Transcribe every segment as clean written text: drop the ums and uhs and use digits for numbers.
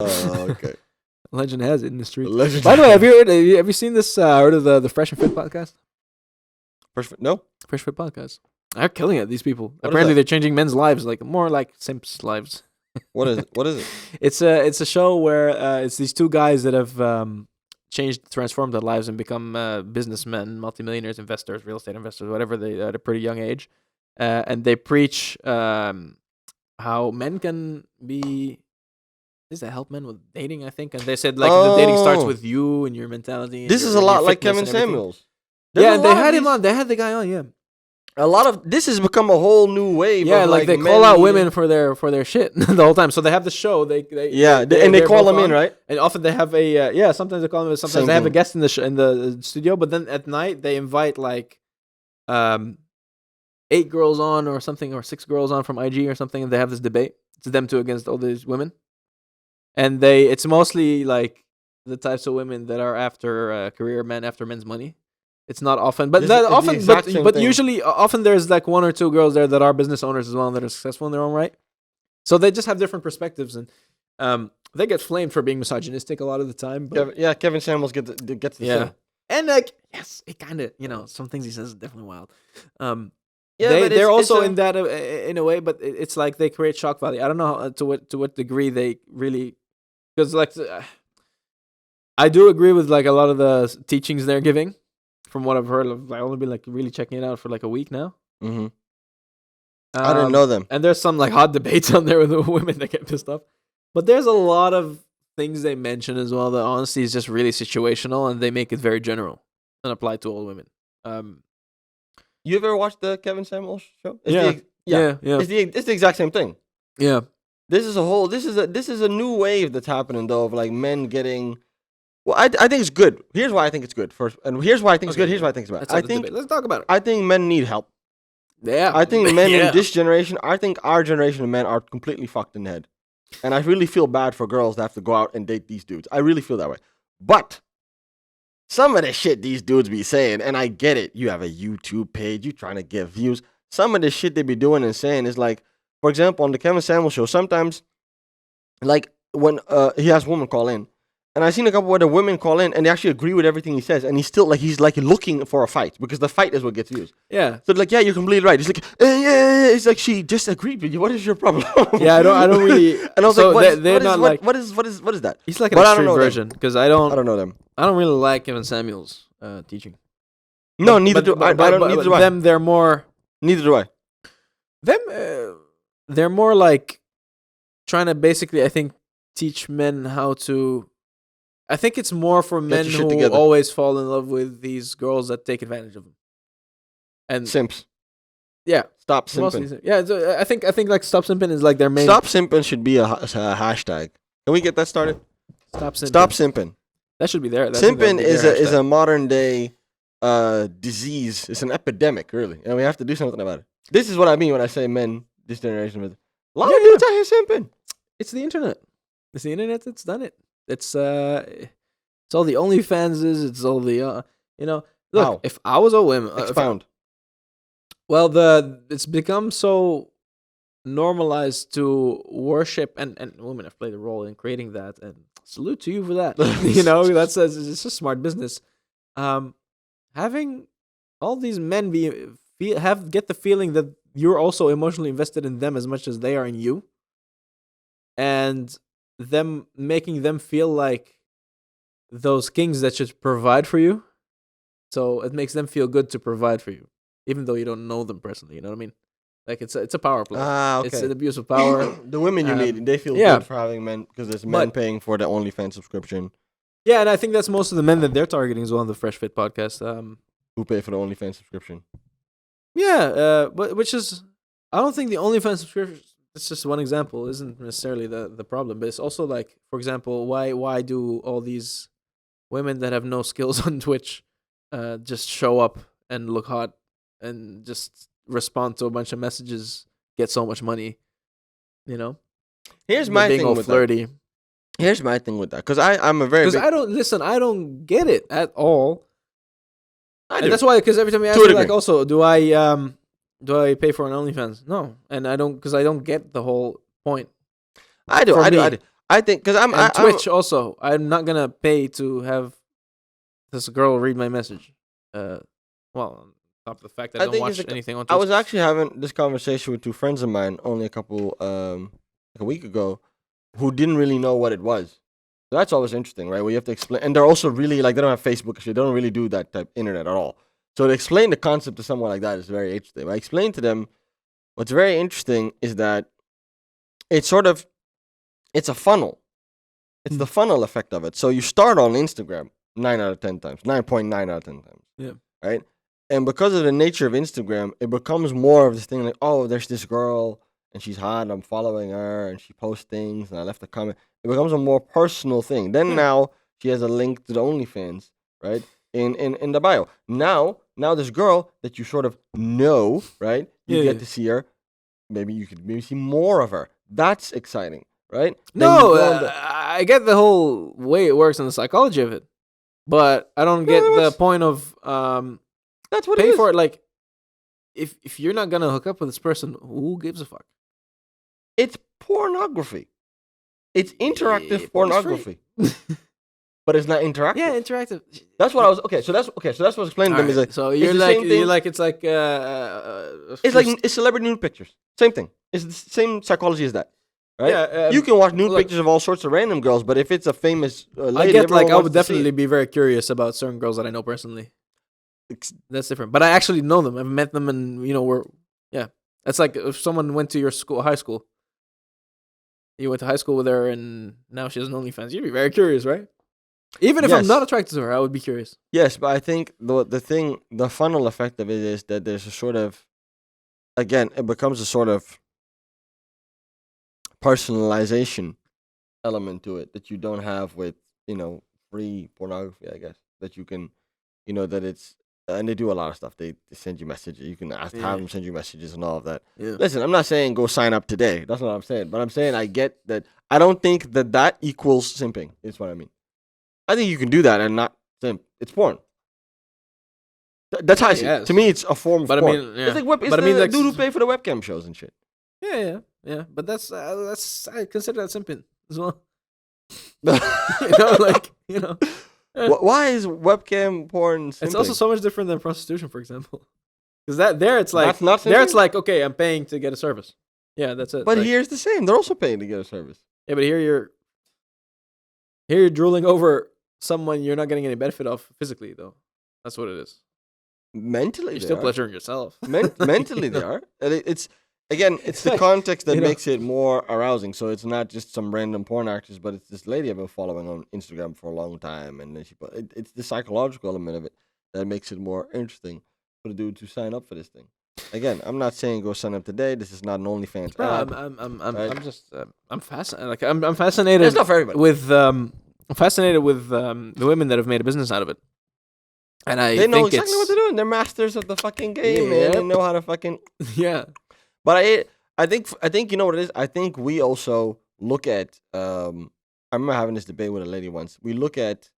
Okay. Legend has it in the street. Legend. By the way, have you seen this? Heard of the Fresh and Fit podcast? No. Fresh Fit podcast. They're killing it. These people. What is Apparently, that? they're changing men's lives, like more like simps' lives. What is it? What is it? It's a show where it's these two guys that have transformed their lives and become businessmen, multimillionaires, investors, real estate investors, whatever they at a pretty young age, and they preach how men can be. Is that help men with dating? I think, and they said like the dating starts with you and your mentality. And This is a lot like Kevin Samuels. Yeah, and they had him on. They had the guy on. Yeah. A lot of this has become a whole new wave. Yeah, of like they call out women for their shit the whole time. So they have the show. They call them in, right? And often they have a sometimes they call them. Sometimes they have a guest in the in the studio. But then at night they invite like 8 girls on or something, or 6 girls on from IG or something, and they have this debate. It's them two against all these women, and it's mostly like the types of women that are after career men, after men's money. It's not often, but usually often there's like 1 or 2 girls there that are business owners as well and that are successful in their own right. So they just have different perspectives, and they get flamed for being misogynistic a lot of the time. But Kevin Samuels gets the thing. And like yes, it kind of some things he says is definitely wild. They're also in that in a way, but it's like they create shock value. I don't know to what degree they really, because like I do agree with like a lot of the teachings they're giving. From what I've heard, I've only been like really checking it out for like a week now. Mm-hmm. I didn't know them. And there's some like hot debates on there with the women that get pissed off. But there's a lot of things they mention as well that honestly is just really situational, and they make it very general and apply to all women. You ever watched the Kevin Samuels show? Yeah. It's the exact same thing. Yeah. This is a new wave that's happening though, of like men getting. Well, I think it's good. Here's why I think it's good. First, and here's why I think it's good. Here's why I think it's bad. Let's talk about it. I think men need help. Yeah. I think men in this generation. I think our generation of men are completely fucked in the head, and I really feel bad for girls that have to go out and date these dudes. I really feel that way. But some of the shit these dudes be saying, and I get it. You have a YouTube page. You trying to get views. Some of the shit they be doing and saying is like, for example, on the Kevin Samuels show, sometimes, like when he has women call in. And I've seen a couple where the women call in and they actually agree with everything he says, and he's like looking for a fight because the fight is what gets views. Yeah. So like, yeah, you're completely right. He's like, yeah. It's like she just agreed with you. What is your problem? Yeah, I don't really. And I was so like, what is that? He's like an extreme version because I don't know them. I don't really like Kevin Samuels' teaching. No, neither do I. Neither do I. Them, they're more. Neither do I. Them, they're more like trying to basically, I think, teach men how to. I think it's more for men who always fall in love with these girls that take advantage of them. And simps. Yeah. Stop simping. Yeah, I think like stop simping is like their main. Stop simping should be a hashtag. Can we get that started? Stop simping. Stop simping. That should be there. Simping is a modern day disease. It's an epidemic, really, and we have to do something about it. This is what I mean when I say men this generation with a lot of dudes out here simping. It's the internet. It's the internet that's done it. It's all the OnlyFanses. It's all the Look, How? if I was a woman, Expound. It's become so normalized to worship, and women have played a role in creating that. And salute to you for that. That's it's a smart business. Having all these men get the feeling that you're also emotionally invested in them as much as they are in you, and them making them feel like those kings that should provide for you. So it makes them feel good to provide for you, even though you don't know them personally. You know what I mean? Like it's a power play. Okay. It's an abuse of power. The women you need, they feel good for having men because there's men paying for the OnlyFans subscription. Yeah, and I think that's most of the men that they're targeting as well on the Fresh Fit podcast. Who pay for the OnlyFans subscription? Yeah, but which is, I don't think the OnlyFans subscription. It's just one example, isn't necessarily the problem, but it's also like, for example, why do all these women that have no skills on Twitch just show up and look hot and just respond to a bunch of messages, get so much money, Here's my thing with flirty. That. Here's my thing with that, because I'm a very I don't get it at all. I do. And that's why, because every time you ask me, like, also, do I pay for an OnlyFans? No, and I don't, because I don't get the whole point. I do. I think because And Twitch also. I'm not gonna pay to have this girl read my message. Well, on top of the fact that I don't think watch anything on I Twitch. was actually having this conversation with two friends of mine only like a week ago, who didn't really know what it was. So that's always interesting, right? Where you have to explain, and they're also really like they don't have Facebook and shit. They don't really do that type internet at all. So to explain the concept to someone like that is very interesting. I explained to them what's very interesting is that it's it's a funnel. It's the funnel effect of it. So you start on Instagram 9 out of 10 times, 9.9 out of 10 times. Yeah. Right? And because of the nature of Instagram, it becomes more of this thing like, oh, there's this girl and she's hot and I'm following her and she posts things and I left a comment. It becomes a more personal thing. Then now she has a link to the OnlyFans, right? In the bio. Now this girl that you sort of know, right? You get to see her. Maybe you could maybe see more of her. That's exciting, right? No, I get the whole way it works and the psychology of it, but I don't get the point of that's what pay it is. for it. Like, if you're not gonna hook up with this person, who gives a fuck? It's pornography. It's interactive Yeah, pornography. But it's not interactive. Yeah, interactive. That's what I was So that's what I was explaining to them. Is like, so it's it's celebrity nude pictures. Same thing. It's the same psychology as that. Right? Yeah, you can watch nude pictures of all sorts of random girls, but if it's a famous lady, I would definitely be very curious about certain girls that I know personally. That's different. But I actually know them. I've met them, and that's like if someone went to your high school. You went to high school with her, and now she has an OnlyFans. You'd be very curious, right? Even if I'm not attracted to her, I would be curious. Yes, but I think the funnel effect of it is that there's a sort of, again, it becomes a sort of personalization element to it that you don't have with, free pornography, I guess. That you can, that it's, and they do a lot of stuff. They send you messages. You can have them send you messages and all of that. Yeah. Listen, I'm not saying go sign up today. That's not what I'm saying. But I'm saying I get that. I don't think that equals simping, is what I mean. I think you can do that and not simp. It's porn. That's how I see it. To me, it's a form of porn. I mean, it's like the dude who pay for the webcam shows and shit. Yeah. But that's I consider that simping as well. Why is webcam porn simping? It's also so much different than prostitution, for example. Because it's like that's not simping? there it's like, okay, I'm paying to get a service. Yeah, that's it. But here's the same. They're also paying to get a service. Yeah, but here you're drooling over someone you're not getting any benefit of physically, though. That's what it is. Mentally, you're still pleasuring yourself. Mentally, they are. It's the context that makes it more arousing. So it's not just some random porn actress, but it's this lady I've been following on Instagram for a long time, and then it's the psychological element of it that makes it more interesting for the dude to sign up for this thing. Again, I'm not saying go sign up today. This is not an OnlyFans app. I'm fascinated. Like I'm fascinated. It's not for everybody. I'm fascinated with the women that have made a business out of it. And they know exactly what they're doing. They're masters of the fucking game, man. They know how to fucking But I think you know what it is. I think we also look at. I remember having this debate with a lady once. We look at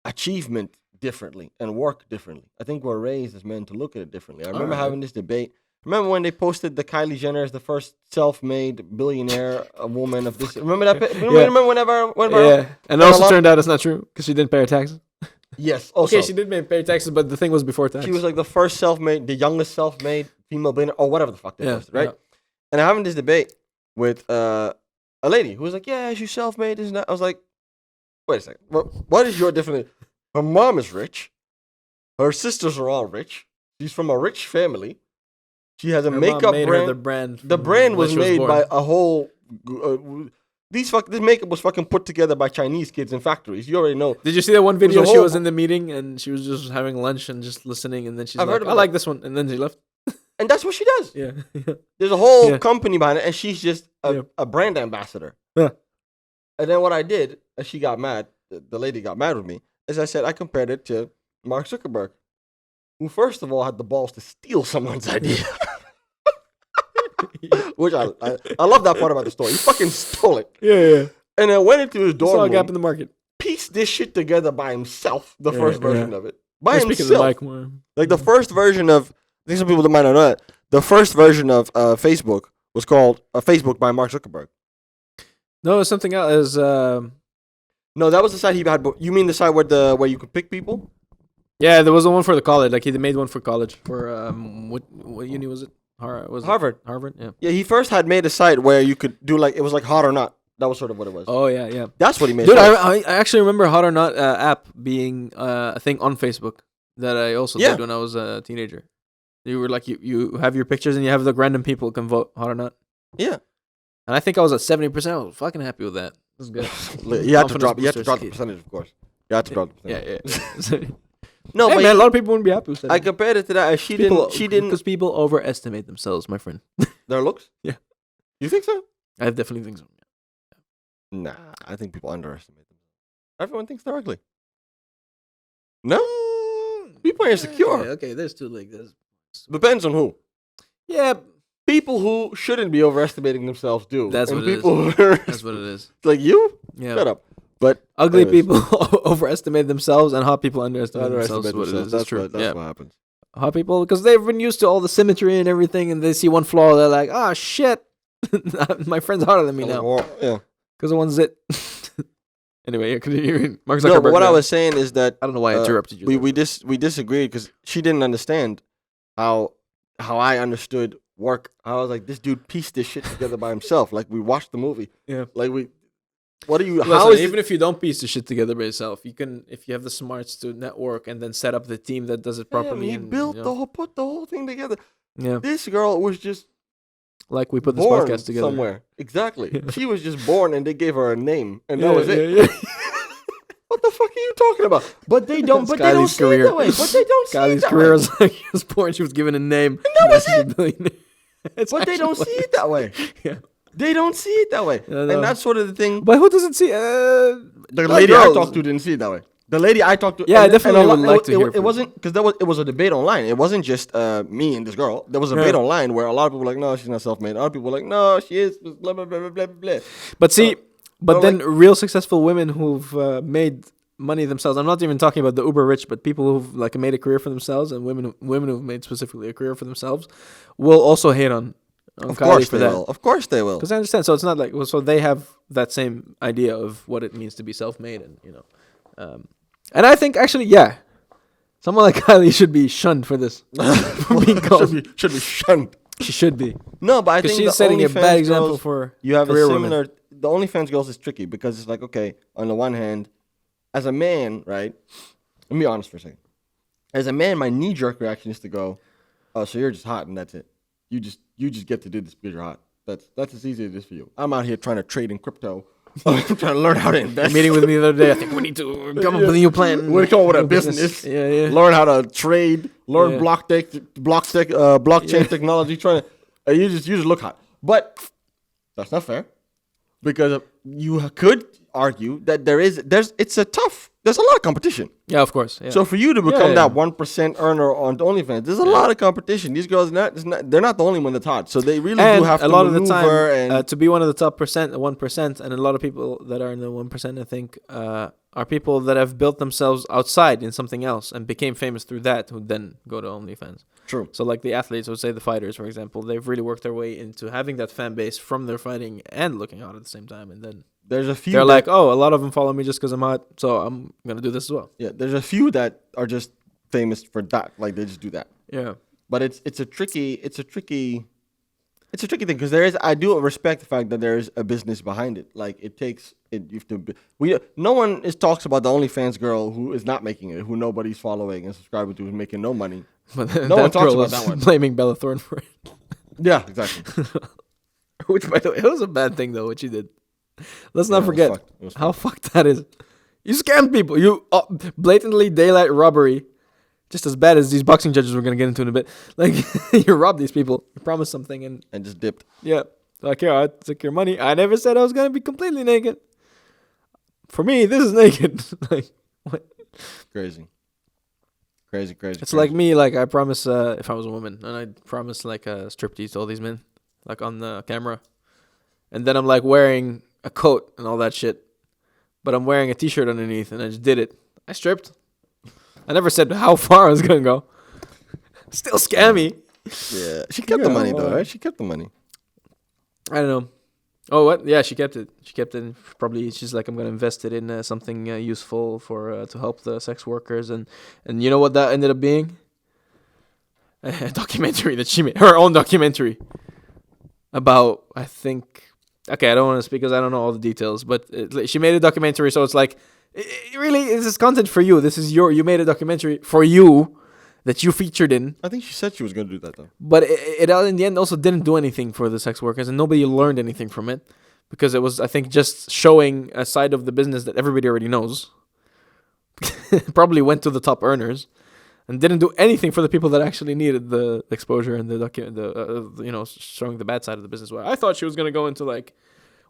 achievement differently and work differently. I think we're raised as men to look at it differently. I remember having this debate. Remember when they posted the Kylie Jenner as the first self-made billionaire woman of this? Remember that? Remember whenever? Yeah, and it also turned out it's not true because she didn't pay her taxes. Yes. Also, okay, she did pay taxes, but the thing was before tax. She was like the first self-made, the youngest self-made female billionaire, or whatever the fuck they posted, right? Yeah. And I'm having this debate with a lady who was like, "Yeah, she's self-made, isn't that?" I was like, "Wait a second. What is your definition? Her mom is rich. Her sisters are all rich. She's from a rich family. She has a makeup brand. The brand was made by a whole. This makeup was fucking put together by Chinese kids in factories. You already know. Did you see that one video? She was in the meeting and she was just having lunch and just listening, and then she's like, "I like this one," and then she left. And that's what she does. Yeah. There's a whole company behind it, and she's just a brand ambassador. Yeah. And then what I did, and she got mad. The lady got mad with me. As I said, I compared it to Mark Zuckerberg, who first of all had the balls to steal someone's idea. Which I love that part about the story. He fucking stole it. Yeah. And then went into his dorm room. Saw a gap in the market. Pieced this shit together by himself. The first version of it. By himself. Speaking of the mic more. Like the first version of, I think some people might not know that. The first version of Facebook was called Facebook by Mark Zuckerberg. No, it's something else. No, that was the site he had. You mean the site where you could pick people? Yeah, there was the one for the college. Like he made one for college. For what uni was it? Harvard. Harvard. Yeah. Yeah, he first had made a site where you could do like, it was like Hot or Not. That was sort of what it was. Oh yeah. That's what he made. Dude, first. I actually remember Hot or Not app being a thing on Facebook that I also did when I was a teenager. You were like you have your pictures and you have the random people who can vote Hot or Not. Yeah. And I think I was at 70%. I was fucking happy with that. This is good. You had to drop the percentage, of course. You had to drop the percentage. Yeah. No, hey, but man, a lot of people wouldn't be happy with that. I compared it to that. She didn't. Because people overestimate themselves, my friend. Their looks? Yeah. You think so? I definitely think so. Nah, I think people underestimate them. Everyone thinks they're ugly. No? People are insecure. Okay, there's two like this. Depends on who. Yeah. People who shouldn't be overestimating themselves do. That's what it is. That's what it is. Like you? Yeah. Shut up. But ugly people overestimate themselves and hot people underestimate themselves. That's true. That's what happens. Hot people, because they've been used to all the symmetry and everything, and they see one flaw, they're like, oh, shit. My friend's hotter than me now. Yeah. Because the one's it. Anyway, Mark Zuckerberg. No, but what I was saying is that I don't know why I interrupted you. We disagreed because she didn't understand how I understood work. I was like, this dude pieced this shit together by himself. Like we watched the movie. Yeah. Like what are you? Listen, how is even if you don't piece the shit together by yourself, you can, if you have the smarts to network and then set up the team that does it properly. He built put the whole thing together. Yeah. This girl was just like we put this born podcast together somewhere. Exactly. She was just born and they gave her a name and that was it. Yeah. What the fuck are you talking about? But they don't. But they don't see it that way. But they don't see it Kylie's that career way. was like she was born. She was given a name. And that was it. But they don't see it that way. Yeah. They don't see it that way. No. And that's sort of the thing. But who doesn't see? The lady I talked to didn't see it that way. The lady I talked to. Yeah, I definitely would like to hear. It wasn't because it was a debate online. It wasn't just me and this girl. There was a debate online where a lot of people were like, no, she's not self-made. Other people were like, no, she is. Blah blah blah blah blah blah. But see, then real successful women who've made money themselves. I'm not even talking about the uber rich, but people who've like made a career for themselves and women who've made specifically a career for themselves will also hate on of Kylie course for they that. will. Of course they will. Because I understand. So it's not like so they have that same idea of what it means to be self-made, and and I think actually, yeah, someone like Kylie should be shunned for this. For being called. should be shunned. She should be. No, but I think she's setting a bad example for you have career a similar. women. The OnlyFans girls is tricky because it's like, okay, on the one hand, as a man, right? Let me be honest for a second. As a man, my knee-jerk reaction is to go, "Oh, so you're just hot and that's it. You just get to do this because you're hot. That's as easy as it is for you. I'm out here trying to trade in crypto. I'm trying to learn how to invest. Meeting with me the other day. I think we need to come up with a new plan. We're going with a business. Yeah. Learn how to trade. Learn blockchain technology. Trying to you just look hot, but that's not fair because you could argue that there's a lot of competition. Yeah, of course. Yeah. So for you to become that 1% earner on OnlyFans, there's a lot of competition. These girls, they're not the only one that's hot. So they really do have to maneuver. A lot of the time, to be one of the top 1%, and a lot of people that are in the 1%, I think, are people that have built themselves outside in something else and became famous through that, who then go to OnlyFans. True. So like the athletes, I would say the fighters, for example, they've really worked their way into having that fan base from their fighting and looking hot at the same time, and then there's a few. They're like, oh, a lot of them follow me just because I'm hot, so I'm gonna do this as well. Yeah, there's a few that are just famous for that, like they just do that. Yeah, but it's a tricky thing because I do respect the fact that there is a business behind it. Like it takes it. You have to. No one talks about the OnlyFans girl who is not making it, who nobody's following and subscribing to, who's making no money. But no one talks about that one. Blaming Bella Thorne for it. Yeah, exactly. Which, by the way, it was a bad thing though what she did. Let's not forget how fucked that is. You scammed people. You blatantly daylight robbery. Just as bad as these boxing judges we're going to get into in a bit. Like, you robbed these people. You promised something and just dipped. Yeah. Like, here, I took your money. I never said I was going to be completely naked. For me, this is naked. Like, what? Crazy. It's like me, like, I promise, if I was a woman, and I promise, like, a striptease to all these men, like, on the camera. And then I'm, like, wearing a coat and all that shit. But I'm wearing a t-shirt underneath, and I just did it. I stripped. I never said how far I was going to go. Still scammy. Yeah. She kept the money, though, right? She kept the money. I don't know. Oh, what? Yeah, she kept it. She kept it. Probably she's like, I'm gonna invest it in something useful for to help the sex workers, and you know what that ended up being? A documentary that she made, her own documentary about. I think. Okay, I don't want to speak because I don't know all the details, but she made a documentary, so it's like, really, this is content for you. This is you made a documentary for you that you featured in. I think she said she was going to do that, though. But it in the end also didn't do anything for the sex workers, and nobody learned anything from it because it was, I think, just showing a side of the business that everybody already knows. Probably went to the top earners and didn't do anything for the people that actually needed the exposure and the showing the bad side of the business. Well, I thought she was gonna go into like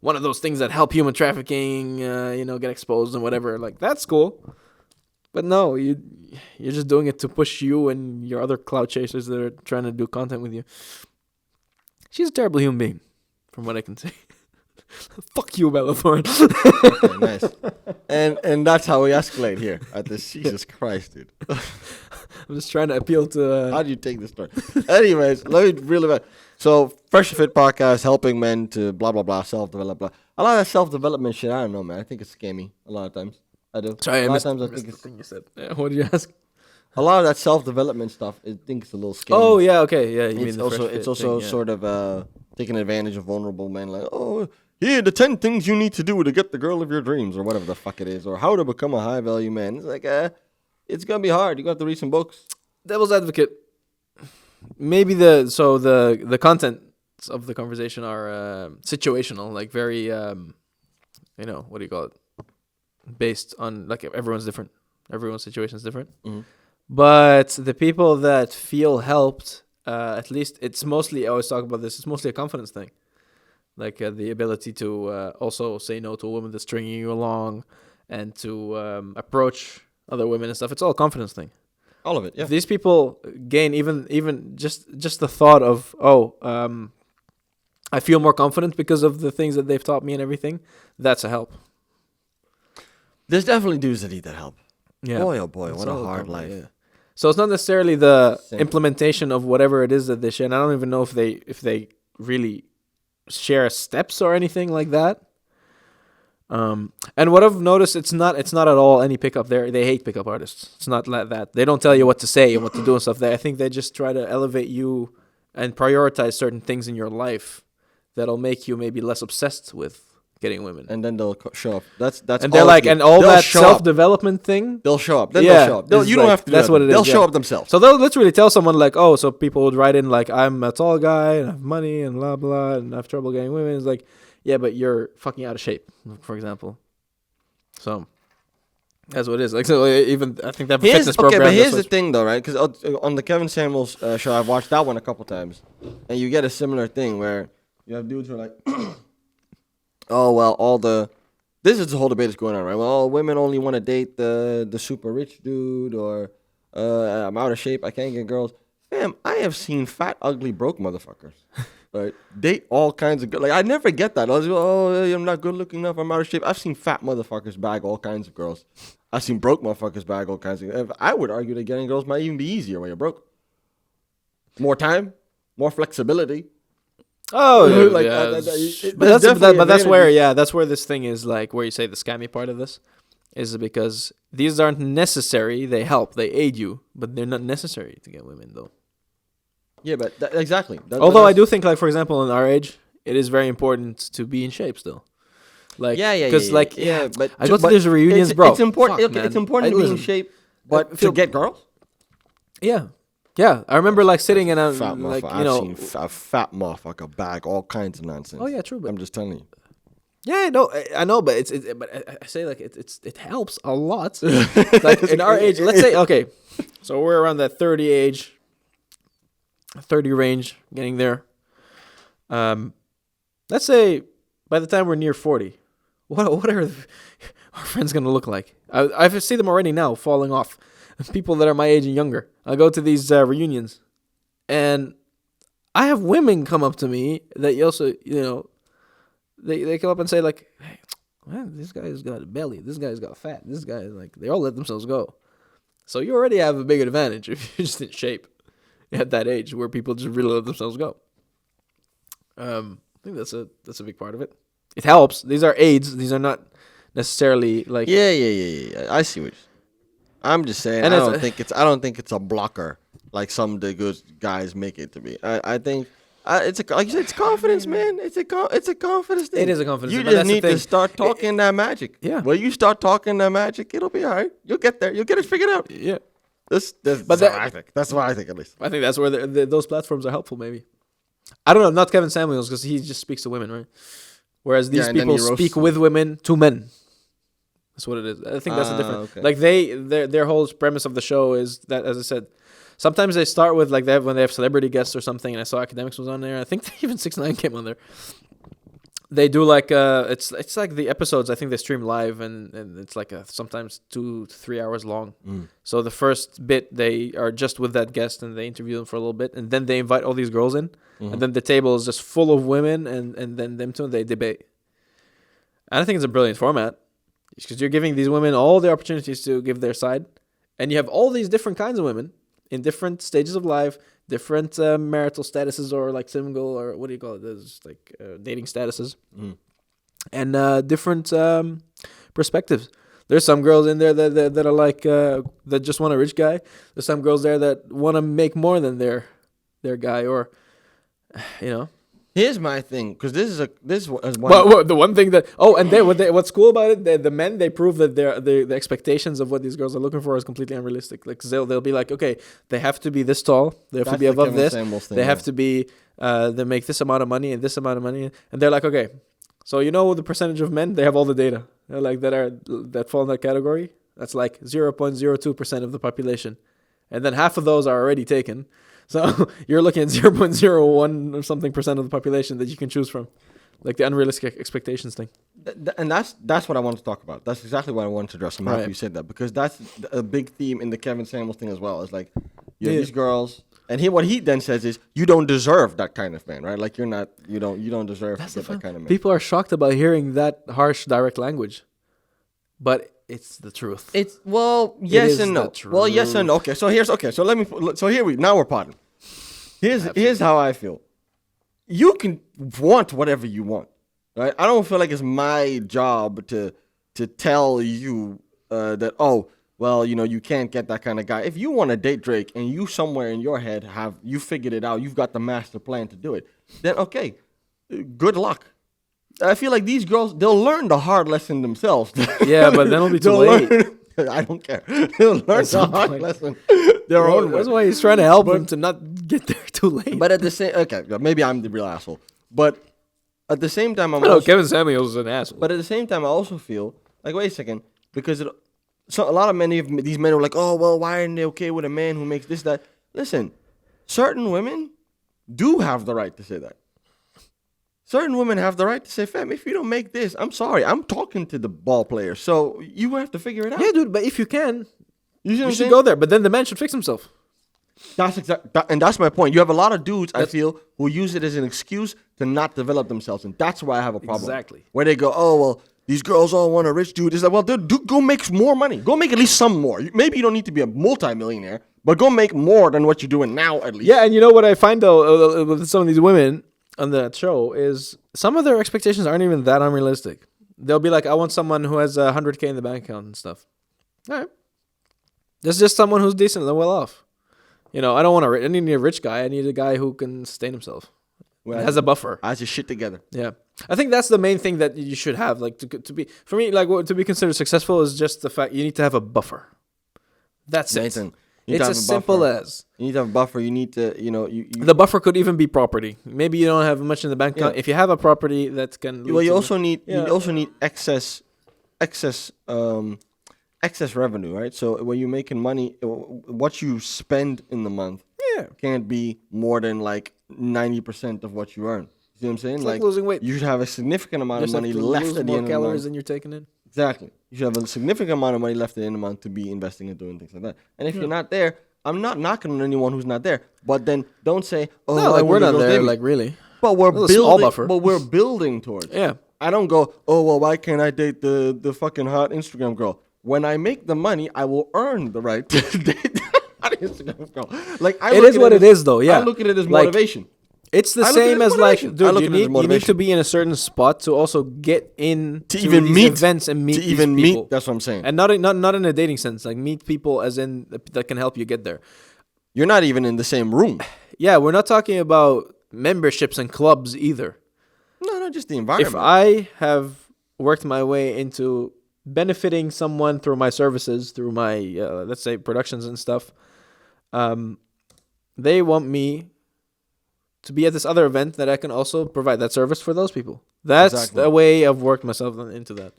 one of those things that help human trafficking, get exposed and whatever. Like, that's cool. But no, you're just doing it to push you and your other cloud chasers that are trying to do content with you. She's a terrible human being, from what I can say. Fuck you, Bella Thorne. Okay, nice. And that's how we escalate here at this. Jesus Christ, dude. I'm just trying to appeal to... How do you take this story? Anyways, let me reel it back. So, Fresh and Fit podcast, helping men to blah, blah, blah, self-develop, blah. A lot of that self-development shit, I don't know, man. I think it's scammy a lot of times. I do. Sorry, a I lot missed, of times I missed the thing you said. What did you ask? A lot of that self-development stuff, I think it's a little scammy. Oh, yeah, okay. Yeah, you mean the It's also thing, yeah. sort of taking advantage of vulnerable men. Like, oh, here, the 10 things you need to do to get the girl of your dreams, or whatever the fuck it is, or how to become a high-value man. It's like, it's going to be hard. You're going to have to read some books. Devil's advocate. Maybe the content of the conversation are situational, like very, what do you call it? Based on, like, everyone's different. Everyone's situation is different. Mm-hmm. But the people that feel helped, at least it's mostly, I always talk about this, it's mostly a confidence thing. Like the ability to also say no to a woman that's stringing you along and to approach other women and stuff. It's all a confidence thing. All of it, yeah. If these people gain even just the thought of, I feel more confident because of the things that they've taught me and everything, that's a help. There's definitely dudes that need that help. Yeah. Boy, oh boy, It's what a all hard a life. yeah. So it's not necessarily the Simple. implementation of whatever it is that they share. And I don't even know if they really share steps or anything like that. And what I've noticed, it's not at all any pickup there. They hate pickup artists. It's not like that. They don't tell you what to say and what to do and stuff. I think they just try to elevate you and prioritize certain things in your life that'll make you maybe less obsessed with getting women. And then they'll show up. That's and they're like, and all that self-development thing. They'll show up. Then they'll show up. You don't have to do that's that. what it is. They'll show up themselves. So they'll literally tell someone like, oh, so people would write in like, I'm a tall guy and I have money and blah, blah, and I have trouble getting women. It's like, yeah, but you're fucking out of shape, for example. So that's what it is. Like, so even I think they have a fitness program. Okay, but here's the thing, though, right? Because on the Kevin Samuels show, I've watched that one a couple times, and you get a similar thing where you have dudes who are like, oh well, this is the whole debate that's going on, right? Well, women only want to date the super rich dude, or I'm out of shape, I can't get girls. Fam, I have seen fat, ugly, broke motherfuckers. Right, date all kinds of girls. Like, I never get that. I was, I'm not good looking enough. I'm out of shape. I've seen fat motherfuckers bag all kinds of girls. I've seen broke motherfuckers bag all kinds of. I would argue that getting girls might even be easier when you're broke. More time, more flexibility. Oh, like, yeah. But that's where this thing is, like, where you say the scammy part of this is because these aren't necessary. They help, they aid you, but they're not necessary to get women, though. Yeah, but exactly. Although I do think, like, for example, in our age, it is very important to be in shape still. Like, because but I go to these reunions, bro. It's important. Fuck, it's important to be in shape, but to get girls. Yeah. I remember like sitting in a fat like I've seen a fat motherfucker bag all kinds of nonsense. Oh yeah, true. But I'm just telling you. Yeah, I know, but but I say like it helps a lot. Like in our age, let's say okay, so we're around that 30 age. 30 range, getting there. Let's say by the time we're near 40, what are our friends going to look like? I see them already now falling off. People that are my age and younger. I go to these reunions, and I have women come up to me that you also, they come up and say like, hey, man, this guy's got a belly. This guy's got fat. This guy, like, they all let themselves go. So you already have a big advantage if you're just in shape at that age where people just really let themselves go. I think that's a big part of it. It helps. These are aids. These are not necessarily like. Yeah. I see what. I'm just saying. And I it's don't think it's a blocker like some of the good guys make it to be. I think it's like you said, it's confidence, man. It's a confidence thing. It is a confidence You thing, but just that's the need to thing. start talking that magic. Yeah. When you start talking that magic, it'll be all right. You'll get there. You'll get it figured out. Yeah. That's But what that- I think. That's what I think, at least. I think that's where those platforms are helpful. Maybe. I don't know. Not Kevin Samuels because he just speaks to women, right? Whereas these and then people he roasts speak them. with women to men. That's what it is. I think that's the difference. Okay. Like their whole premise of the show is that, as I said, sometimes they start with like when they have celebrity guests or something. And I saw Academics was on there. I think even 6ix9ine came on there. They do like it's like the episodes. I think they stream live and it's like sometimes 2 to 3 hours long. So the first bit they are just with that guest and they interview them for a little bit and then they invite all these girls in and then the table is just full of women and then them two they debate. And I think it's a brilliant format because you're giving these women all the opportunities to give their side, and you have all these different kinds of women in different stages of life, different marital statuses or like single or what do you call it? There's like dating statuses and different perspectives. There's some girls in there that are like that just want a rich guy. There's some girls there that want to make more than their guy, or you know. Here's my thing, because this is one. Well, the one thing that what's cool about it, the men they prove that the expectations of what these girls are looking for is completely unrealistic. Like 'cause they'll be like, okay, they have to be this tall, they have to be above this, they have to be they make this amount of money and this amount of money, and they're like, okay, so you know the percentage of men, they have all the data. They're like that fall in that category. That's like 0.02% of the population, and then half of those are already taken. So you're looking at 0.01 or something percent of the population that you can choose from, like the unrealistic expectations thing. And that's what I want to talk about. That's exactly what I wanted to address. I'm happy you said that, because that's a big theme in the Kevin Samuels thing as well. It's like you have these girls, and what he then says is you don't deserve that kind of man, right? Like you don't deserve to get that kind of man. People are shocked about hearing that harsh, direct language, but it's the truth. It's yes and no. Well, yes and no. Okay, so now we're potting. Here's how I feel. You can want whatever you want, right? I don't feel like it's my job to tell you that you can't get that kind of guy. If you want to date Drake and you somewhere in your head you figured it out, you've got the master plan to do it, then okay, good luck. I feel like these girls, they'll learn the hard lesson themselves. Yeah, but then it'll be too late. I don't care. They'll learn the hard lesson their own way. That's why he's trying to help them to not get there too late. But at the same, okay, maybe I'm the real asshole. But at the same time, Kevin Samuels is an asshole. But at the same time, I also feel like, wait a second, because a lot of these men are like, oh well, why aren't they okay with a man who makes this, that? Listen, certain women do have the right to say that. Certain women have the right to say, fam, if you don't make this, I'm sorry. I'm talking to the ball player, so you have to figure it out. Yeah, dude, but if you can, you should go there. But then the man should fix himself. And that's my point. You have a lot of dudes, I feel, who use it as an excuse to not develop themselves, and that's why I have a problem. Exactly. Where they go, oh, well, these girls all want a rich dude. It's like, well, dude, go make more money. Go make at least some more. Maybe you don't need to be a multi-millionaire, but go make more than what you're doing now, at least. Yeah, and you know what I find, though, with some of these women on that show is some of their expectations aren't even that unrealistic. They'll be like, I want someone who has 100K in the bank account and stuff. All right. That's just someone who's decent and well off. I don't want I need a rich guy. I need a guy who can sustain himself. Has a buffer. Has his shit together. Yeah. I think that's the main thing that you should have. Like to be, for me, like to be considered successful is just the fact you need to have a buffer. That's Nathan, it. It's as simple as. You need to have a buffer. You need to, The buffer could even be property. Maybe you don't have much in the bank account. If you have a property that can. Well, you also need excess revenue, right? So when you're making money, what you spend in the month can't be more than like 90% of what you earn. You see what I'm saying? It's like losing weight. You should have a significant amount of money left at the end of the month. More calories than you're taking in. Exactly. You should have a significant amount of money left at the end of the month to be investing and doing things like that. And if you're not there, I'm not knocking on anyone who's not there. But then don't say, oh, no, like we're not there, like really. But we're building. But we're building towards. Yeah. I don't go, oh well, why can't I date the fucking hot Instagram girl? When I make the money, I will earn the right to date the hot Instagram girl. Like it is what it is, though. Yeah. I look at it as motivation. It's the I look at it same as as like, motivation. I dude, look you at it as need to motivation. be in a certain spot to also get in To even these meet- events and meet to these even people. meet. That's what I'm saying. And not in a dating sense, like meet people as in that can help you get there. You're not even in the same room. Yeah, we're not talking about memberships and clubs either. No, just the If environment. I have worked my way into benefiting someone through my services, through my let's say productions and stuff, they want me to be at this other event that I can also provide that service for those people. That's Exactly. the way I've worked myself into that.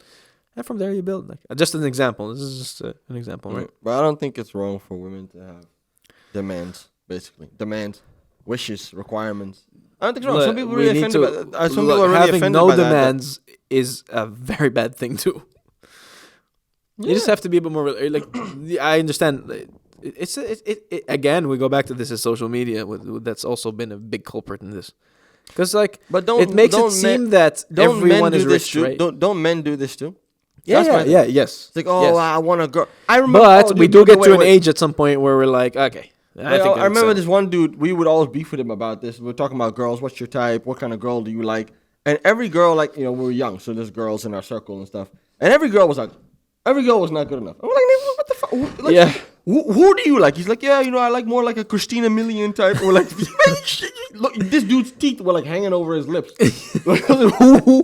And from there you build. Like, just an example. This is just an example, right? But I don't think it's wrong for women to have demands, basically. Demands, wishes, requirements. I don't think it's wrong. Some people are really offended by that. Some people are really having offended no by that. demands is a very bad thing too. You just have to be a bit more like. I understand. It's again. We go back to this as social media. That's also been a big culprit in this, because like, But don't it makes don't it seem that don't everyone men is do this rich, too? right? Don't men do this too? Yeah, That's my thing. yes. It's like, oh, yes. I want a girl. I remember, But we do get to an wait. age at some point where we're like, okay. I remember this one dude. We would always beef with him about this. We were talking about girls. What's your type? What kind of girl do you like? And every girl, like, we were young, so there's girls in our circle and stuff. And every girl was like, every girl was not good enough. I'm like, what the fuck? Like, Yeah. Who do you like? He's like, yeah, I like more like a Christina Milian type. Or like, look, this dude's teeth were like hanging over his lips. Like, I was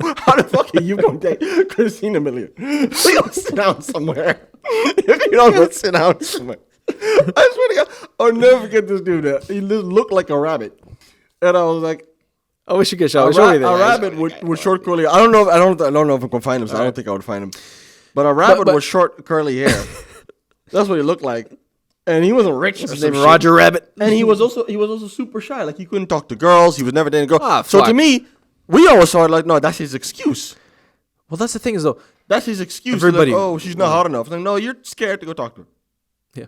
like, how the fuck are you going to date Christina Milian? So you go sit down somewhere. If you don't go sit down somewhere. I swear to God, I'll never forget this dude. He looked like a rabbit. And I was like, I wish you could show a me that. rabbit with short curly hair. I don't know if I can find him, so I don't think I would find him. But a rabbit with short curly hair. That's what he looked like. And he wasn't rich. His name Roger Rabbit. And he was also super shy. Like, he couldn't talk to girls. He was never dating a girl. Ah, So fuck. to me, we always saw it like, no, that's his excuse. Well, that's the thing is though. That's his excuse. Everybody- Like, oh, she's not hot enough. Like, no, you're scared to go talk to her. Yeah.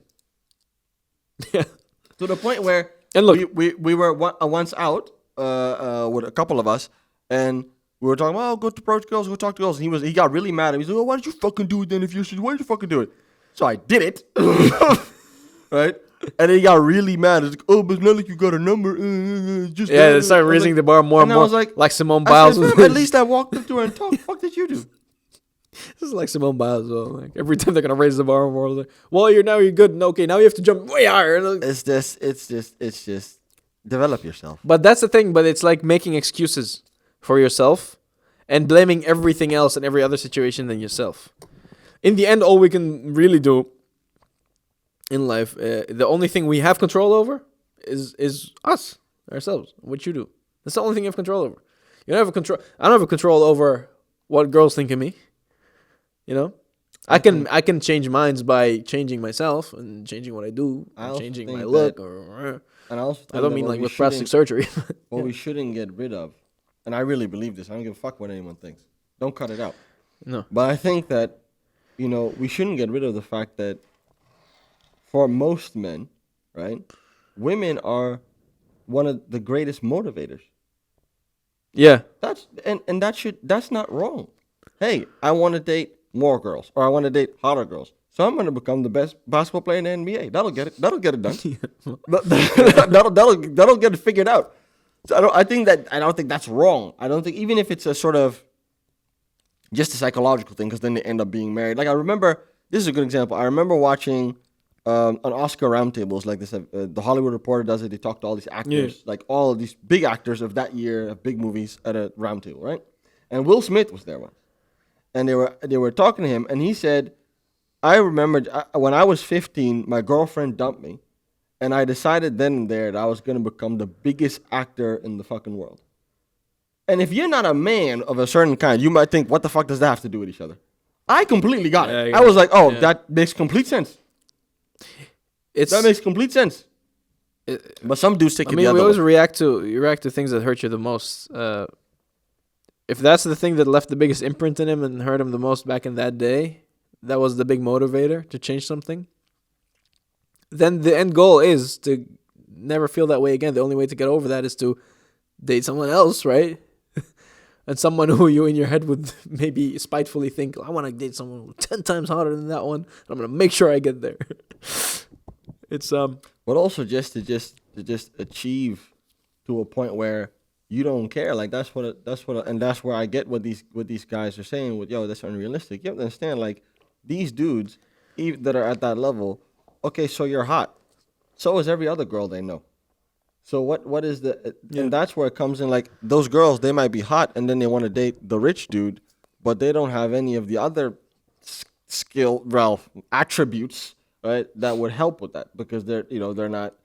Yeah. To the point where And look, we were once out with a couple of us, and we were talking, go to approach girls, go talk to girls. And he got really mad. He was like, oh, why did you fucking do it then if you should? Why did you fucking do it? So I did it. Right? And then he got really mad. It's like, oh, but it's not like you got a number. Just yeah, they started raising the bar more and and I more. was like Simone I Biles. said, "Fam, at least I walked up to her and talked. Fuck did you do? This is like Simone Biles. Well, like every time they're gonna raise the bar more, like, well, you're good. No, okay, now you have to jump way higher. Like, It's just develop yourself. but that's the thing. But it's like making excuses for yourself and blaming everything else and every other situation than yourself. In the end, all we can really do in life, the only thing we have control over is us, ourselves. What you do. That's the only thing you have control over. You don't have a control. I don't have a control over what girls think of me. You know, I can change minds by changing myself and changing what I do, I and also changing think my that- look. Or And I also I don't mean what like we with plastic shouldn't- surgery. What we shouldn't get rid of, and I really believe this. I don't give a fuck what anyone thinks. Don't cut it out. No. But I think that, we shouldn't get rid of the fact that for most men, right, women are one of the greatest motivators. Yeah. That's not wrong. Hey, I want to date more girls, or I want to date hotter girls. So I'm going to become the best basketball player in the NBA. That'll get it. That'll get it done. that'll get it figured out. So I don't think that's wrong. I don't think, even if it's a sort of just a psychological thing, because then they end up being married. Like, I remember, this is a good example. I remember watching an Oscar roundtables like this. The Hollywood Reporter does it. They talk to all these actors, like all of these big actors of that year, of big movies, at a roundtable, right? And Will Smith was there once, and they were talking to him, and he said, I remember when I was 15, my girlfriend dumped me, and I decided then and there that I was going to become the biggest actor in the fucking world. And if you're not a man of a certain kind, you might think, what the fuck does that have to do with each other? I completely got it. I was like, oh, that makes complete sense. That makes complete sense. But some dudes take it the other we always way. react to things that hurt you the most. If that's the thing that left the biggest imprint in him and hurt him the most back in that day, that was the big motivator to change something, then the end goal is to never feel that way again. The only way to get over that is to date someone else, right? And someone who you in your head would maybe spitefully think, I want to date someone 10 times harder than that one. I'm going to make sure I get there. It's But also just to achieve to a point where you don't care. Like and that's where I get what these guys are saying with that's unrealistic. You have to understand, like these dudes even that are at that level. Okay, so you're hot. So is every other girl they know. So what is the and that's where it comes in. Like those girls, they might be hot and then they want to date the rich dude, but they don't have any of the other attributes, right, that would help with that because they're not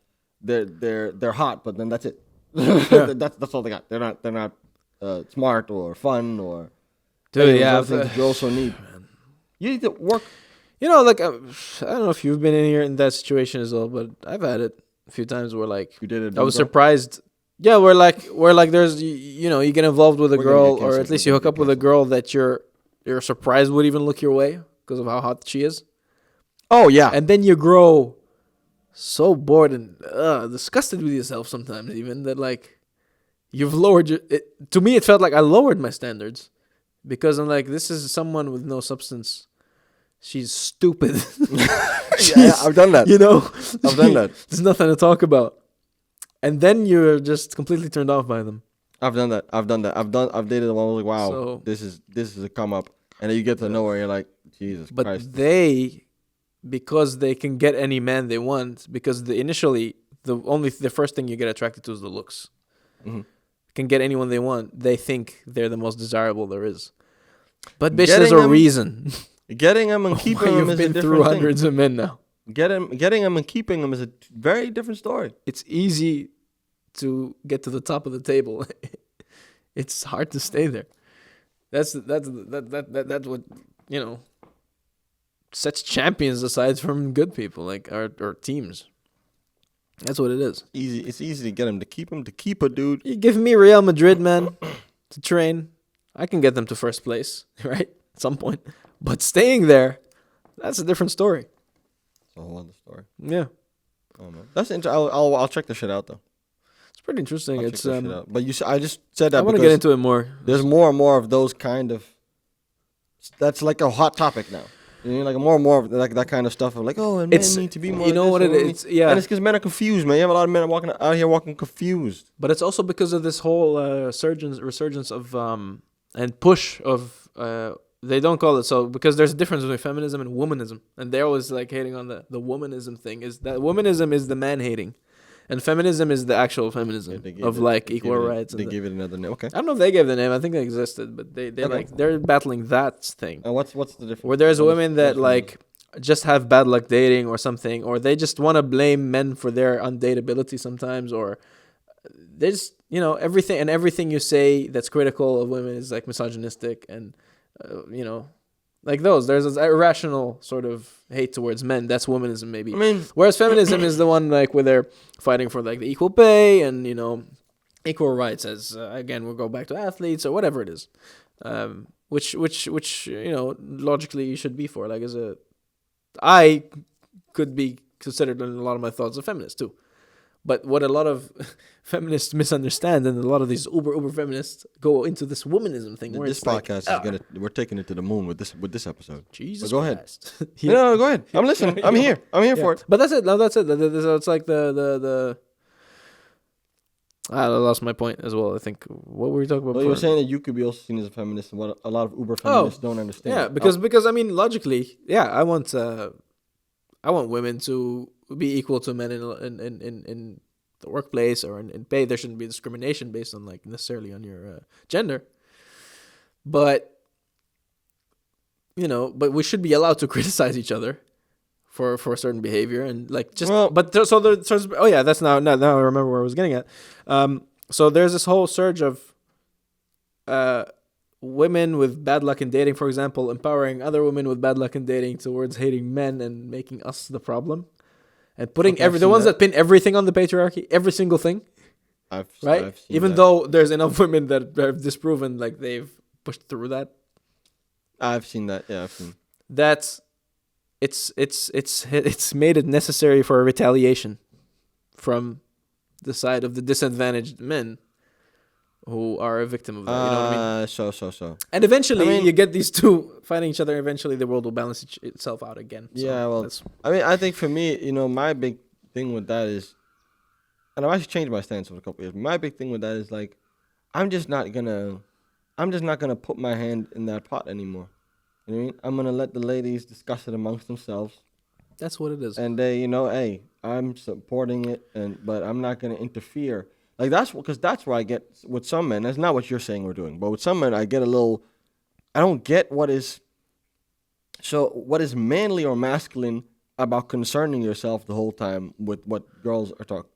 they're hot, but then that's it. That's all they got. They're not smart or fun or Dude, yeah, things that you also need. You need to work. Like I don't know if you've been in that situation as well, but I've had it a few times where like You did it. I was surprised. Yeah, where like there's you get involved with a girl, or at least you hook up with a girl that you're surprised would even look your way because of how hot she is. Oh yeah, and then you grow so bored and disgusted with yourself sometimes, even that like you've lowered to me, it felt like I lowered my standards because I'm like, this is someone with no substance. She's stupid. Yeah, I've done that. I've done that. There's nothing to talk about. And then you're just completely turned off by them. I've done that. I've dated one. I was like, wow, so, this is a come up. And then you get to know where you're like, Jesus Christ. But because they can get any man they want, because the first thing you get attracted to is the looks. Mm-hmm. Can get anyone they want. They think they're the most desirable there is. But bitch, there's a reason. Getting them and keeping them is a different thing. You've been through hundreds of men now. Getting them and keeping them is a very different story. It's easy to get to the top of the table. It's hard to stay there. That's what sets champions aside from good people, like our teams. That's what it is. It's easy to get them to keep a dude. You give me Real Madrid, man, to train. I can get them to first place, right? At some point. But staying there, that's a different story. It's a whole other story. Yeah. Oh man, that's interesting. I'll check the shit out though. It's pretty interesting. It's but I just said that. I want to get into it more. There's more and more of those kind of. That's like a hot topic now. Like more and more of like that kind of stuff of like, and men need to be more. You know what it is? Yeah. And it's because men are confused, man. You have a lot of men out here walking confused. But it's also because of this whole resurgence of and push of they don't call it so because there's a difference between feminism and womanism, and they're always like hating on the womanism thing. Is that womanism is the man hating, and feminism is the actual feminism of like equal rights. They give it another name. Okay. I don't know if they gave the name. I think they existed, but they're battling that thing. And what's the difference? Where there's women that like just have bad luck dating or something, or they just want to blame men for their undateability sometimes, or they just everything you say that's critical of women is like misogynistic and. Like those. There's an irrational sort of hate towards men. That's womanism, maybe. I mean, whereas feminism is the one like where they're fighting for like the equal pay and equal rights. As again, we'll go back to athletes or whatever it is, which logically you should be for. Like I could be considered in a lot of my thoughts a feminist too. But what a lot of feminists misunderstand, and a lot of these uber feminists go into this womanism thing. Where this podcast is we're taking it to the moon with this episode. Jesus, go ahead. Yeah. No, go ahead. I'm listening. I'm here. I'm here for it. But that's it. No, that's it. It's like the. I lost my point as well. I think what were we talking about? Well, you were saying that you could be also seen as a feminist, and what a lot of uber feminists don't understand. Yeah, because I mean, logically, yeah, I want women to be equal to men in the workplace or in pay. There shouldn't be discrimination based on like necessarily on your gender. But but we should be allowed to criticize each other for a certain behavior and like just. That's now I remember where I was getting at. So there's this whole surge of women with bad luck in dating, for example, empowering other women with bad luck in dating towards hating men and making us the problem, and putting the ones that pin everything on the patriarchy, every single thing. I've seen though there's enough women that have disproven like they've pushed through that. I've seen that. Yeah, I've seen. That's it's made it necessary for a retaliation from the side of the disadvantaged men who are a victim of that. You know what I mean? So. And eventually, you get these two fighting each other. Eventually, the world will balance itself out again. So I think for me, my big thing with that is and I've actually changed my stance for a couple years. My big thing with that is like, I'm just not gonna put my hand in that pot anymore. You know what I mean? I'm gonna let the ladies discuss it amongst themselves, That's what it is. and they, hey, I'm supporting it, but I'm not gonna interfere. Like that's where I get with some men. That's not what you're saying we're doing, but with some men, I get a little. I don't get what is manly or masculine about concerning yourself the whole time with what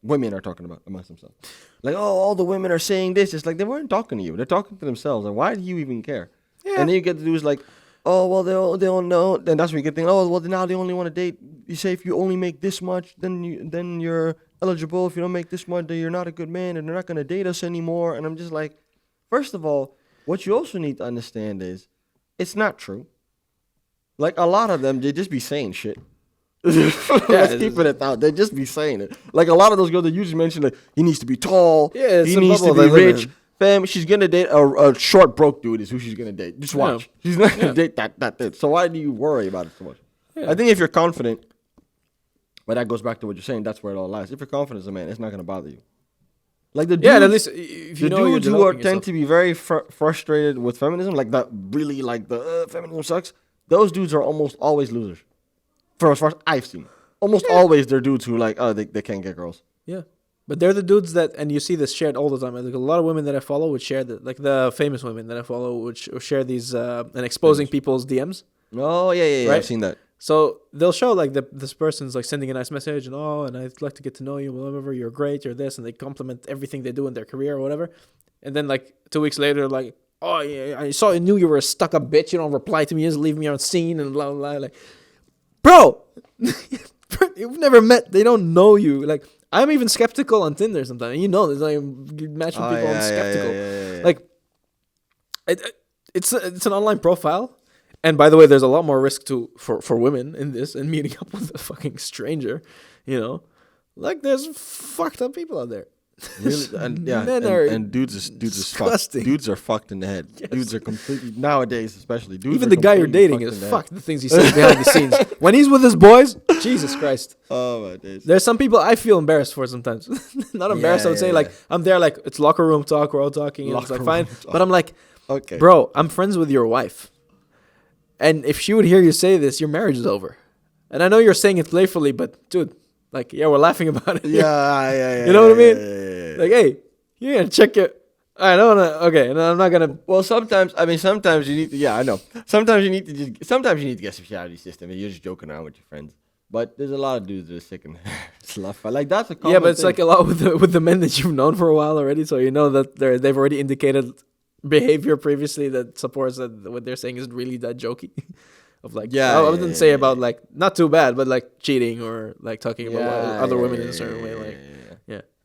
women are talking about amongst themselves. Like, oh, all the women are saying this. It's like they weren't talking to you. They're talking to themselves. And why do you even care? Yeah. And then you get to do is like, oh, well, they don't know. Then that's when you get thinking, oh, well, now they only want to date. You say if you only make this much, then you're eligible. If you don't make this much, then you're not a good man, and they're not going to date us anymore. And I'm just like, first of all, what you also need to understand is it's not true. Like, a lot of them, they just be saying shit. Let's keep it out. They just be saying it. Like, a lot of those girls that you just mentioned, like, he needs to be tall. Yeah, he needs to be rich. Fam, she's going to date a short, broke dude is who she's going to date. Just watch. Yeah. She's not going to date that dude. So why do you worry about it so much? Yeah. I think if you're confident, but that goes back to what you're saying, that's where it all lies. If you're confident as a man, it's not going to bother you. Like the dudes, at least if you know dudes who tend to be very frustrated with feminism, like that really like the feminism sucks, those dudes are almost always losers. For as far as I've seen. Almost always they're dudes who like, oh, they can't get girls. Yeah. But they're the dudes that, and you see this shared all the time. Like a lot of women that I follow would share like the famous women that I follow would share these and exposing people's DMs. Oh yeah, right? I've seen that. So they'll show like this person's like sending a nice message and and I'd like to get to know you, whatever, you're great, you're this, and they compliment everything they do in their career or whatever. And then like 2 weeks later, like, oh yeah, I knew you were a stuck up bitch. You don't reply to me, you just leave me on scene and blah blah blah. Like, bro, you've never met. They don't know you. Like, I'm even skeptical on Tinder sometimes. You know, there's like matching people. I'm skeptical. Yeah. Like, it's an online profile. And by the way, there's a lot more risk for women in this and meeting up with a fucking stranger, you know? Like, there's fucked up people out there. Really? And dudes are fucked. Dudes are fucked in the head. Yes. Dudes are completely, nowadays especially, dudes even the guy you're dating is fucked. The things he says behind the scenes. When he's with his boys, Jesus Christ. Oh, my days. There's some people I feel embarrassed for sometimes. Not embarrassed, I would say. Like, I'm there, like, it's locker room talk, we're all talking, and it's like, fine. But I'm like, okay, bro, I'm friends with your wife. And if she would hear you say this, your marriage is over. And I know you're saying it playfully, but dude, like, yeah, we're laughing about it. Yeah. You know what I mean? Yeah. Like, hey, you gotta check it. I don't know. Okay, and I'm not gonna. Well, sometimes you need to. Yeah, I know. Sometimes you need to get some shit out of your system, and you're just joking around with your friends. But there's a lot of dudes that are sick and slough. Like, that's a common yeah, but it's thing. like a lot with the men that you've known for a while already, so you know that they've already indicated behavior previously that supports that what they're saying isn't really that jokey. Of like, I wouldn't say about like not too bad, but like cheating or like talking about other women in a certain way. Like,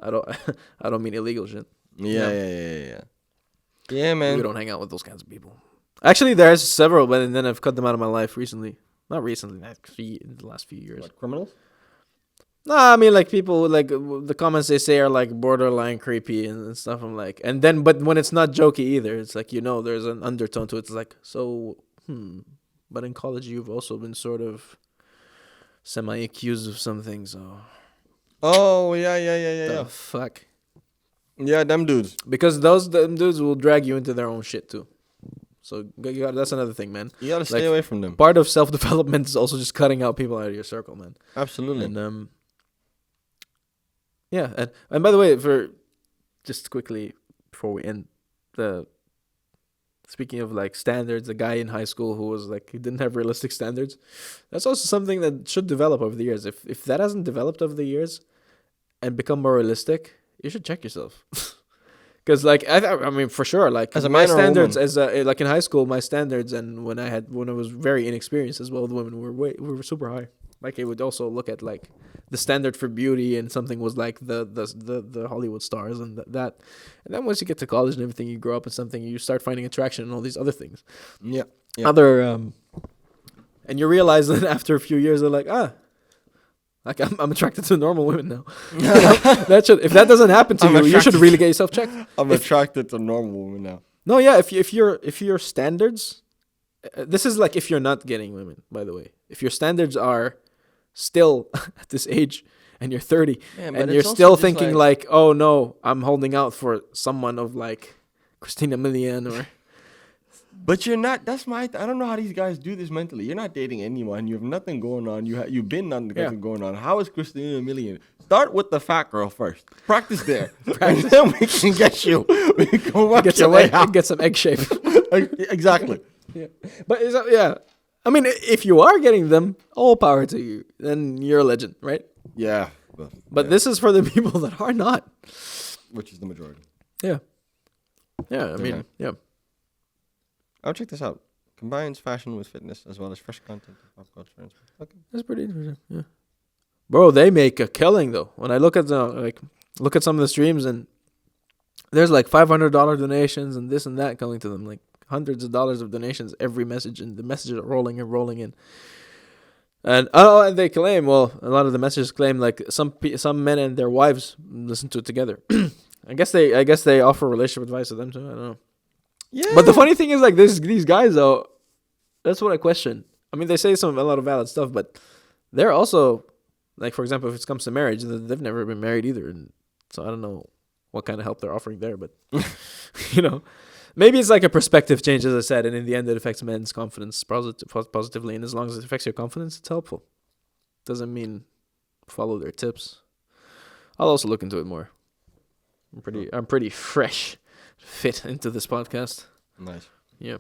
I don't mean illegal shit. Yeah, man. We don't hang out with those kinds of people. Actually, there's several, but then I've cut them out of my life recently. Not recently, actually, in the last few years. What, criminals? No, I mean, like, people, like, the comments they say are, like, borderline creepy and stuff. I'm like, and then, but when it's not jokey either, it's like, you know, there's an undertone to it. It's like, so, but in college, you've also been sort of semi-accused of something, so. Oh, yeah. Fuck. Yeah, them dudes. Because them dudes will drag you into their own shit, too. So that's another thing, man. You gotta stay away from them. Part of self-development is also just cutting out people out of your circle, man. Absolutely. And yeah, and by the way, for just quickly before we end, speaking of like standards, a guy in high school who was like he didn't have realistic standards. That's also something that should develop over the years. If that hasn't developed over the years and become more realistic, you should check yourself. Because like I mean for sure, like as a my man standards or a as like in high school, my standards and when I was very inexperienced as well, the women were super high. Like it would also look at like the standard for beauty and something was like the Hollywood stars and that. And then once you get to college and everything, you grow up in something, you start finding attraction in all these other things. Yeah. Other and you realize that after a few years, they're like like I'm attracted to normal women now. If that doesn't happen to you should really get yourself checked. I'm attracted to normal women now. No, yeah. If your standards, this is like if you're not getting women. By the way, if your standards are still at this age and you're 30, Yeah, but and it's you're also still just thinking like, oh no, I'm holding out for someone of like Christina Milian or But you're not. That's my. I don't know how these guys do this mentally. You're not dating anyone. You have nothing going on. You've been nothing going on. How is Christina a million? Start with the fat girl first. Practice there, and then we can get you. We can work get your some way out. get some egg shape. Exactly. Yeah, but yeah. I mean, if you are getting them, all power to you. Then you're a legend, right? Yeah. But this is for the people that are not, which is the majority. Yeah. Yeah. I mean, Okay. yeah. I'll check this out. Combines fashion with fitness as well as fresh content and pop culture. Okay. That's pretty interesting. Yeah. Bro, they make a killing though. When I look at look at some of the streams, and there's like $500 donations and this and that coming to them, like hundreds of dollars of donations every message, and the messages are rolling in. And and they claim, well, a lot of the messages claim like some men and their wives listen to it together. I guess they offer relationship advice to them too. I don't know. Yeah. But the funny thing is, like, these guys though, that's what I question. I mean, they say a lot of valid stuff, but they're also, like, for example, if it comes to marriage, they've never been married either, and so I don't know what kind of help they're offering there. But maybe it's like a perspective change, as I said, and in the end, it affects men's confidence positively, and as long as it affects your confidence, it's helpful. Doesn't mean follow their tips. I'll also look into it more. I'm pretty fresh fit into this podcast. Nice. Yeah.